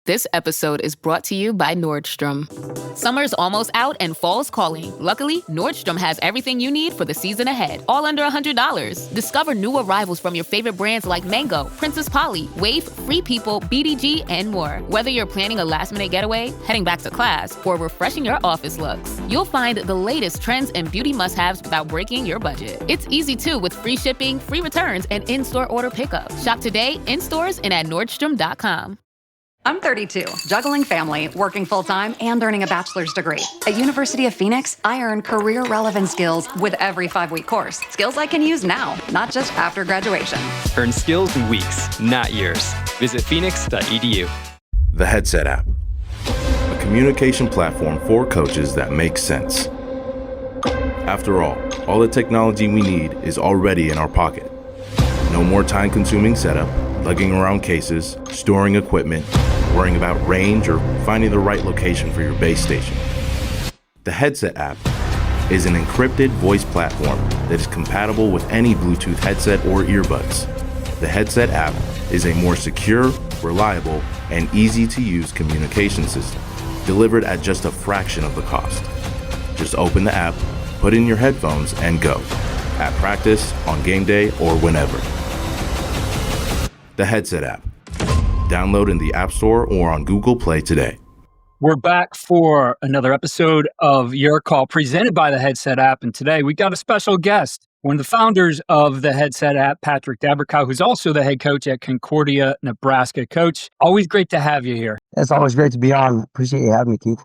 This episode is brought to you by Nordstrom. Summer's almost out and fall's calling. Luckily, Nordstrom has everything you need for the season ahead, all under $100. Discover new arrivals from your favorite brands like Mango, Princess Polly, Wave, Free People, BDG, and more. Whether you're planning a last-minute getaway, heading back to class, or refreshing your office looks, you'll find the latest trends and beauty must-haves without breaking your budget. It's easy, too, with free shipping, free returns, and in-store order pickup. Shop today, in stores, and at Nordstrom.com. I'm 32, juggling family, working full-time, and earning a bachelor's degree. At University of Phoenix, I earn career-relevant skills with every 5-week course. Skills I can use now, not just after graduation. Earn skills in weeks, not years. Visit phoenix.edu. The Headset app, a communication platform for coaches that makes sense. After all the technology we need is already in our pocket. No more time-consuming setup, lugging around cases, storing equipment, worrying about range, or finding the right location for your base station. The Headset app is an encrypted voice platform that is compatible with any Bluetooth headset or earbuds. The Headset app is a more secure, reliable, and easy-to-use communication system, delivered at just a fraction of the cost. Just open the app, put in your headphones, and go. At practice, on game day, or whenever. The Headset app. Download in the App Store or on Google Play today. We're back for another episode of Your Call presented by the Headset app. And today we got a special guest, one of the founders of the Headset app, Patrick Daberkow, who's also the head coach at Concordia, Nebraska. Coach, always great to have you here. It's always great to be on. Appreciate you having me, Keith.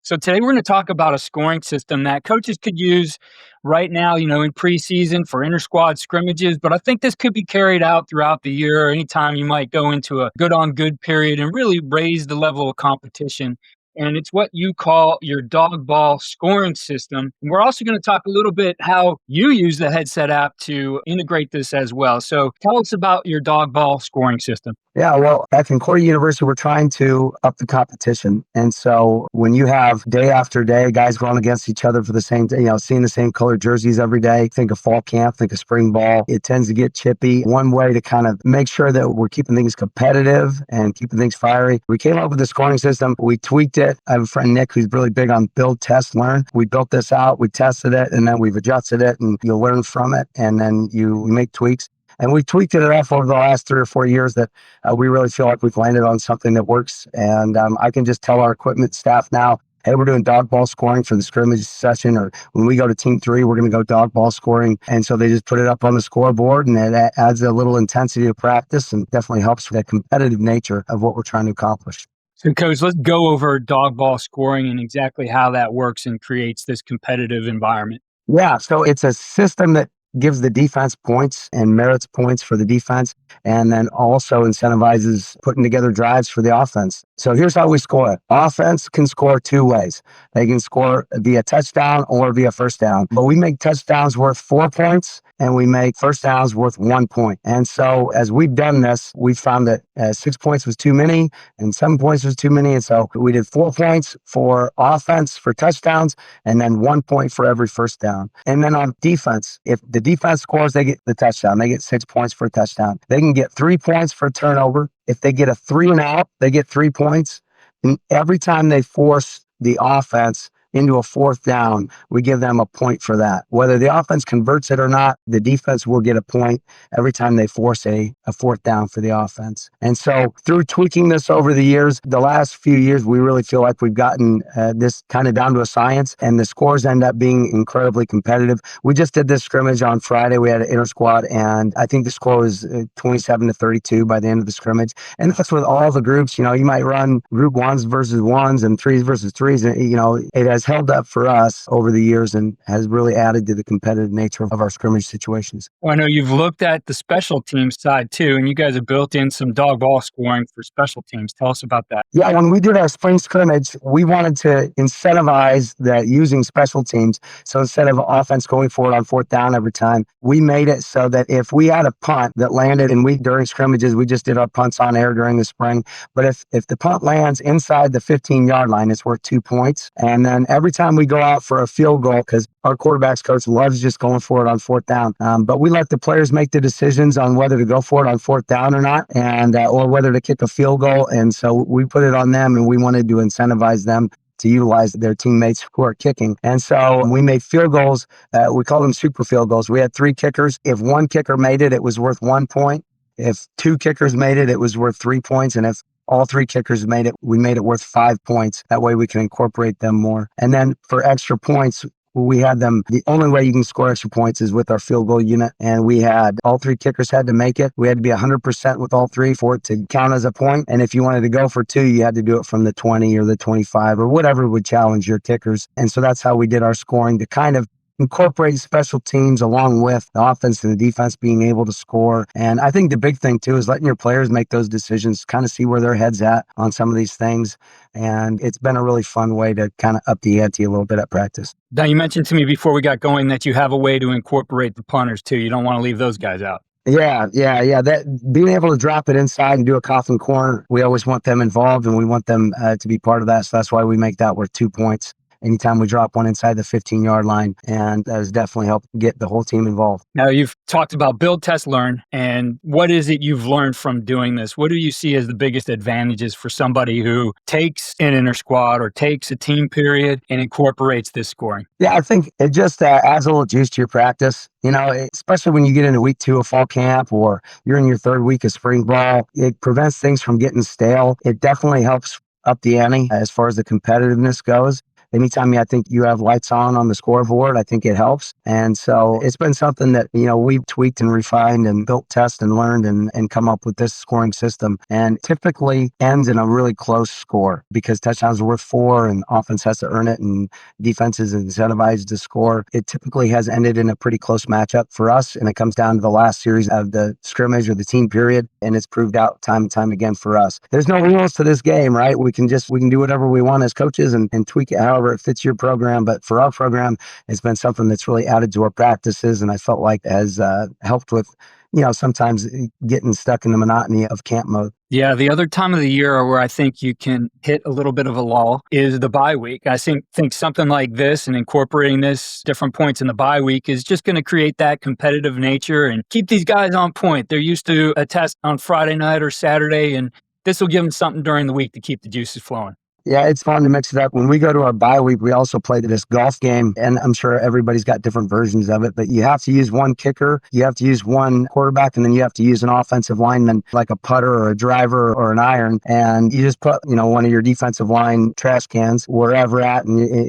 So today we're going to talk about a scoring system that coaches could use right now, in preseason for inter-squad scrimmages. But I think this could be carried out throughout the year, anytime you might go into a good-on-good period and really raise the level of competition. And it's what you call your dog ball scoring system. And we're also going to talk a little bit how you use the Headset app to integrate this as well. So tell us about your dog ball scoring system. Yeah, well, at Concordia University, we're trying to up the competition. And so when you have day after day, guys going against each other for the same day, seeing the same colored jerseys every day, think of fall camp, think of spring ball, it tends to get chippy. One way to kind of make sure that we're keeping things competitive and keeping things fiery, we came up with a scoring system. We tweaked it. I have a friend, Nick, who's really big on build, test, learn. We built this out, we tested it, and then we've adjusted it, and you'll learn from it, and then you make tweaks. And we tweaked it enough over the last 3 or 4 years that we really feel like we've landed on something that works. And I can just tell our equipment staff now, hey, we're doing dog ball scoring for the scrimmage session, or when we go to team 3, we're going to go dog ball scoring. And so they just put it up on the scoreboard, and it adds a little intensity to practice and definitely helps with the competitive nature of what we're trying to accomplish. So, Coach, let's go over dog ball scoring and exactly how that works and creates this competitive environment. Yeah, so it's a system that gives the defense points and merits points for the defense, and then also incentivizes putting together drives for the offense. So here's how we score it. Offense can score 2 ways. They can score via touchdown or via first down. But we make touchdowns worth 4 points, and we make first downs worth 1 point. And so as we've done this, we found that 6 points was too many and 7 points was too many. And so we did 4 points for offense for touchdowns, and then 1 point for every first down. And then on defense, if the defense scores, they get the touchdown. They get 6 points for a touchdown. They can get 3 points for a turnover. If they get a 3 and out, they get 3 points. And every time they force the offense into a fourth down, we give them a point for that. Whether the offense converts it or not, the defense will get a point every time they force a fourth down for the offense. And so through tweaking this over the years, the last few years, we really feel like we've gotten this kind of down to a science, and the scores end up being incredibly competitive. We just did this scrimmage on Friday. We had an inter-squad, and I think the score was 27-32 by the end of the scrimmage. And that's with all the groups. You might run group 1s versus 1s and 3s versus 3s. And, it has held up for us over the years and has really added to the competitive nature of our scrimmage situations. Well, I know you've looked at the special teams side too, and you guys have built in some dog ball scoring for special teams. Tell us about that. Yeah, when we did our spring scrimmage, we wanted to incentivize that using special teams. So instead of offense going for it on fourth down every time, we made it so that if we had a punt that landed, and during scrimmages, we just did our punts on air during the spring. But if the punt lands inside the 15-yard line, it's worth 2 points. And then every time we go out for a field goal, because our quarterbacks coach loves just going for it on fourth down, but we let the players make the decisions on whether to go for it on fourth down or not, and or whether to kick a field goal. And so we put it on them, and we wanted to incentivize them to utilize their teammates who are kicking. And so we made field goals. We call them super field goals. We had 3 kickers. If one kicker made it, it was worth 1 point. If 2 kickers made it, it was worth 3 points. And if all 3 kickers made it, we made it worth 5 points. That way we can incorporate them more. And then for extra points, we had them. The only way you can score extra points is with our field goal unit. And we had all 3 kickers had to make it. We had to be 100% with all 3 for it to count as a point. And if you wanted to go for 2, you had to do it from the 20 or the 25 or whatever would challenge your kickers. And so that's how we did our scoring, to kind of incorporate special teams along with the offense and the defense being able to score. And I think the big thing too is letting your players make those decisions, kind of see where their head's at on some of these things. And it's been a really fun way to kind of up the ante a little bit at practice. Now, you mentioned to me before we got going that you have a way to incorporate the punters too. You don't want to leave those guys out. Yeah. That being able to drop it inside and do a coffin corner, we always want them involved, and we want them to be part of that. So that's why we make that worth 2 points anytime we drop one inside the 15-yard line. And that has definitely helped get the whole team involved. Now, you've talked about build, test, learn. And what is it you've learned from doing this? What do you see as the biggest advantages for somebody who takes an inter squad or takes a team period and incorporates this scoring? Yeah, I think it just adds a little juice to your practice. You know, especially when you get into week 2 of fall camp or you're in your 3rd week of spring ball, it prevents things from getting stale. It definitely helps up the ante as far as the competitiveness goes. Anytime I think you have lights on the scoreboard, I think it helps. And so it's been something that, you know, we've tweaked and refined and built, test and learned and come up with this scoring system. And typically ends in a really close score because touchdowns are worth 4 and offense has to earn it and defense is incentivized to score. It typically has ended in a pretty close matchup for us. And it comes down to the last series of the scrimmage or the team period. And it's proved out time and time again for us. There's no rules to this game, right? We can do whatever we want as coaches and tweak it however it fits your program. But for our program, it's been something that's really added to our practices, and I felt like has helped with, you know, sometimes getting stuck in the monotony of camp mode. Yeah, the other time of the year where I think you can hit a little bit of a lull is the bye week. I think something like this and incorporating this different points in the bye week is just going to create that competitive nature and keep these guys on point. They're used to a test on Friday night or Saturday, and this will give them something during the week to keep the juices flowing. Yeah, it's fun to mix it up. When we go to our bye week, we also play this golf game, and I'm sure everybody's got different versions of it, but you have to use one kicker, you have to use one quarterback, and then you have to use an offensive lineman, like a putter or a driver or an iron, and you just put, you know, one of your defensive line trash cans wherever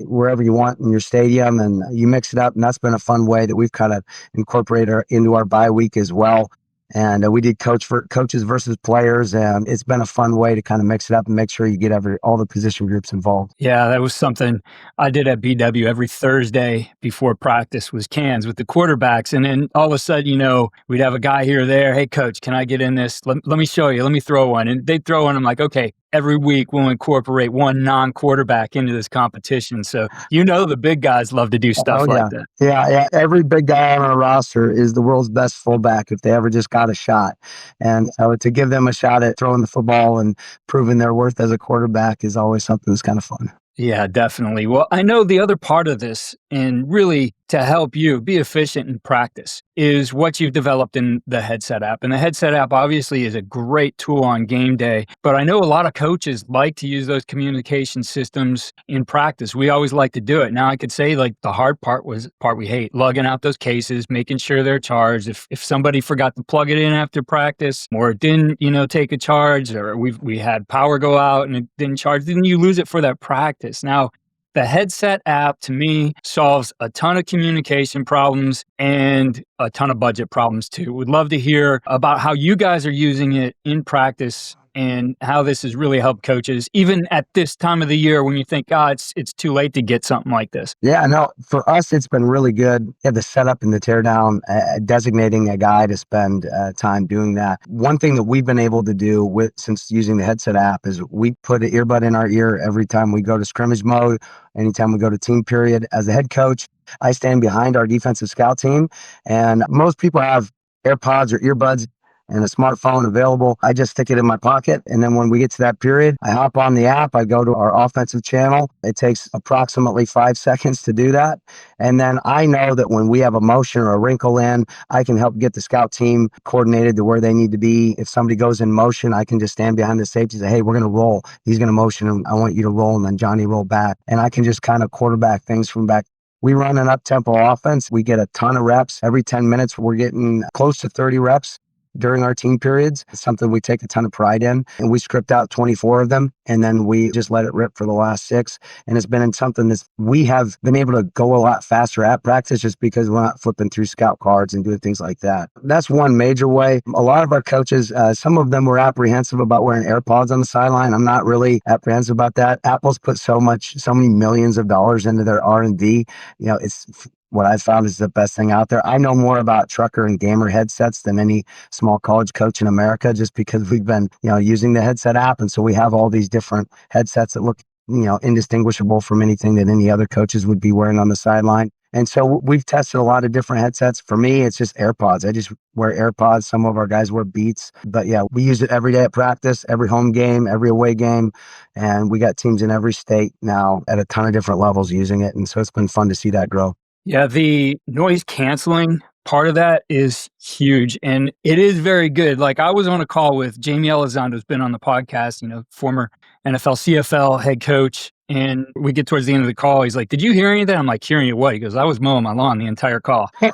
wherever you want in your stadium, and you mix it up, and that's been a fun way that we've kind of incorporated into our bye week as well. And we did coaches versus players, and it's been a fun way to kind of mix it up and make sure you get all the position groups involved. Yeah, that was something I did at BW every Thursday before practice was cans with the quarterbacks. And then all of a sudden, you know, we'd have a guy here or there. Hey, coach, can I get in this? Let me show you. Let me throw one. And they'd throw one. I'm like, okay, every week we'll incorporate one non-quarterback into this competition. So, you know, the big guys love to do stuff like that. Yeah. Every big guy on our roster is the world's best fullback if they ever just got a shot. And so to give them a shot at throwing the football and proving their worth as a quarterback is always something that's kind of fun. Yeah, definitely. Well, I know the other part of this, and really to help you be efficient in practice, is what you've developed in the headset app. And the headset app obviously is a great tool on game day, but I know a lot of coaches like to use those communication systems in practice. We always like to do it. Now I could say like the hard part was the part we hate, lugging out those cases, making sure they're charged. If somebody forgot to plug it in after practice or it didn't, you know, take a charge, or we had power go out and it didn't charge, then you lose it for that practice. Now, the headset app, to me, solves a ton of communication problems and a ton of budget problems, too. Would love to hear about how you guys are using it in practice and how this has really helped coaches, even at this time of the year when you think, it's too late to get something like this. Yeah, no, for us, it's been really good. Yeah, the setup and the teardown, designating a guy to spend time doing that. One thing that we've been able to do since using the headset app is we put an earbud in our ear every time we go to scrimmage mode, anytime we go to team period. As the head coach, I stand behind our defensive scout team, and most people have AirPods or earbuds and a smartphone available, I just stick it in my pocket. And then when we get to that period, I hop on the app, I go to our offensive channel. It takes approximately 5 seconds to do that. And then I know that when we have a motion or a wrinkle in, I can help get the scout team coordinated to where they need to be. If somebody goes in motion, I can just stand behind the safety and say, hey, we're going to roll. He's going to motion and I want you to roll. And then Johnny roll back. And I can just kind of quarterback things from back. We run an up-tempo offense. We get a ton of reps. Every 10 minutes, we're getting close to 30 reps during our team periods. It's something we take a ton of pride in. And we script out 24 of them, and then we just let it rip for the last 6. And it's been in something that we have been able to go a lot faster at practice just because we're not flipping through scout cards and doing things like that. That's one major way. A lot of our coaches, some of them were apprehensive about wearing AirPods on the sideline. I'm not really apprehensive about that. Apple's put so many millions of dollars into their R&D. It's what I found is the best thing out there. I know more about trucker and gamer headsets than any small college coach in America, just because we've been, using the headset app. And so we have all these different headsets that look, indistinguishable from anything that any other coaches would be wearing on the sideline. And so we've tested a lot of different headsets. For me, it's just AirPods. I just wear AirPods. Some of our guys wear Beats. But yeah, we use it every day at practice, every home game, every away game. And we got teams in every state now at a ton of different levels using it. And so it's been fun to see that grow. Yeah, the noise canceling part of that is huge, and it is very good. Like, I was on a call with Jamie Elizondo, who's been on the podcast, former NFL, CFL head coach, and we get towards the end of the call. He's like, did you hear anything? I'm like, hearing you what? He goes, I was mowing my lawn the entire call. I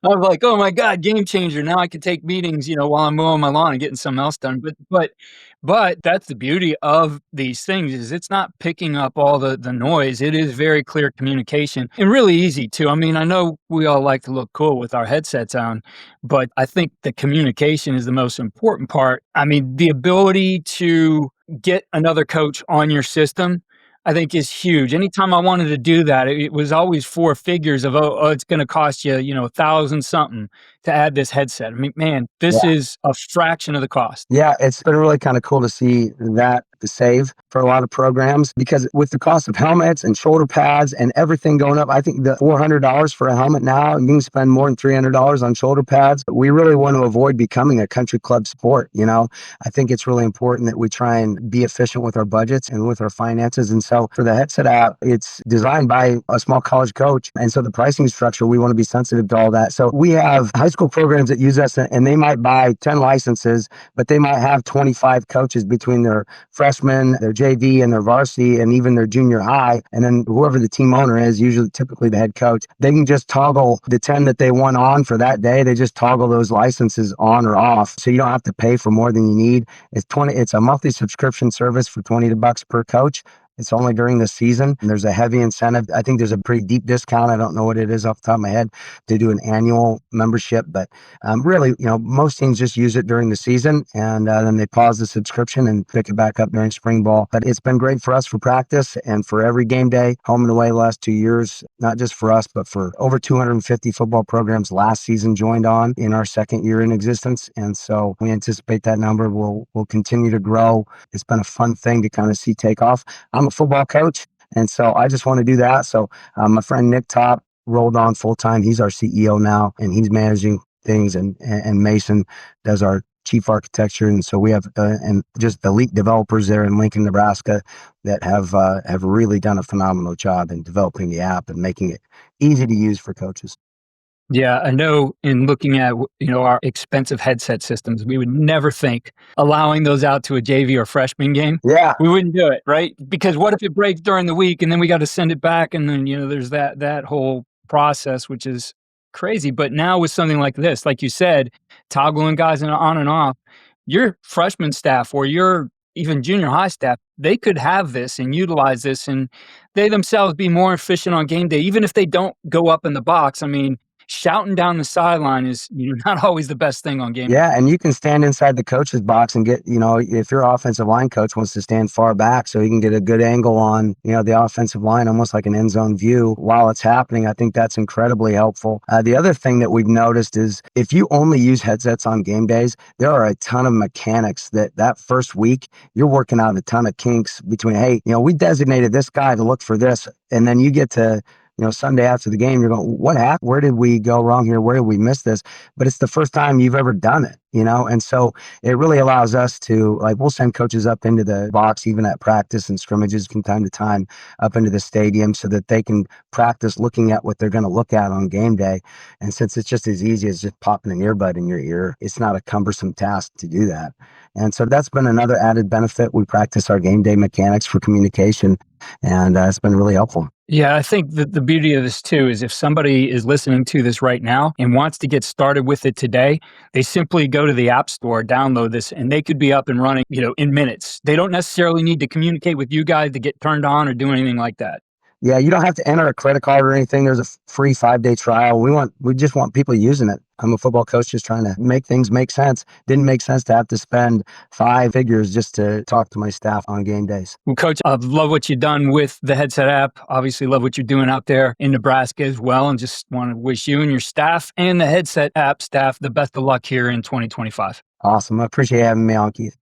was like, oh my God, game changer. Now I can take meetings, while I'm mowing my lawn and getting something else done. But that's the beauty of these things, is it's not picking up all the noise. It is very clear communication and really easy too. I mean, I know we all like to look cool with our headsets on, but I think the communication is the most important part. I mean, the ability to get another coach on your system, I think, is huge. Anytime I wanted to do that, it was always 4 figures of, it's going to cost you, $1,000 something to add this headset. I mean, man, this is a fraction of the cost. Yeah, it's been really kind of cool to see that save for a lot of programs, because with the cost of helmets and shoulder pads and everything going up, I think the $400 for a helmet now, you can spend more than $300 on shoulder pads. We really want to avoid becoming a country club sport. I think it's really important that we try and be efficient with our budgets and with our finances. And so for the headset app, it's designed by a small college coach. And so the pricing structure, we want to be sensitive to all that. So we have high school programs that use us, and they might buy 10 licenses, but they might have 25 coaches between their freshmen, their JV, and their varsity, and even their junior high. And then whoever the team owner is, typically the head coach, they can just toggle the 10 that they want on for that day. They just toggle those licenses on or off. So you don't have to pay for more than you need. It's a monthly subscription service for $20 per coach. It's only during the season. And there's a heavy incentive. I think there's a pretty deep discount. I don't know what it is off the top of my head to do an annual membership. But really, most teams just use it during the season, and then they pause the subscription and pick it back up during spring ball. But it's been great for us for practice and for every game day, home and away the last 2 years, not just for us, but for over 250 football programs last season joined on in our second year in existence. And so we anticipate that number will continue to grow. It's been a fun thing to kind of see take off. I'm a football coach, and so I just want to do that. So my friend Nick Top rolled on full time. He's our CEO now, and he's managing things. And Mason does our chief architecture. And so we have and just elite developers there in Lincoln, Nebraska, that have really done a phenomenal job in developing the app and making it easy to use for coaches. Yeah, I know in looking at, our expensive headset systems, we would never think allowing those out to a JV or freshman game. Yeah. We wouldn't do it, right? Because what if it breaks during the week and then we got to send it back, and then, there's that whole process, which is crazy. But now with something like this, like you said, toggling guys on and off, your freshman staff or your even junior high staff, they could have this and utilize this, and they themselves be more efficient on game day, even if they don't go up in the box. I mean, shouting down the sideline is not always the best thing on game. Yeah, and you can stand inside the coach's box and get, if your offensive line coach wants to stand far back so he can get a good angle on, the offensive line, almost like an end zone view while it's happening. I think that's incredibly helpful. The other thing that we've noticed is if you only use headsets on game days, there are a ton of mechanics that first week, you're working out a ton of kinks between, hey, we designated this guy to look for this, and then you get to Sunday after the game, you're going, what happened? Where did we go wrong here? Where did we miss this? But it's the first time you've ever done it, and so it really allows us to, we'll send coaches up into the box, even at practice and scrimmages from time to time, up into the stadium so that they can practice looking at what they're going to look at on game day. And since it's just as easy as just popping an earbud in your ear, it's not a cumbersome task to do that. And so that's been another added benefit. We practice our game day mechanics for communication, and it's been really helpful. Yeah, I think that the beauty of this too is if somebody is listening to this right now and wants to get started with it today, they simply go to the App Store, download this, and they could be up and running, in minutes. They don't necessarily need to communicate with you guys to get turned on or do anything like that. Yeah, you don't have to enter a credit card or anything. There's a free 5-day trial. We just want people using it. I'm a football coach just trying to make things make sense. Didn't make sense to have to spend 5 figures just to talk to my staff on game days. Well, Coach, I love what you've done with the Headset app. Obviously, love what you're doing out there in Nebraska as well. And just want to wish you and your staff and the Headset app staff the best of luck here in 2025. Awesome. I appreciate having me on, Keith.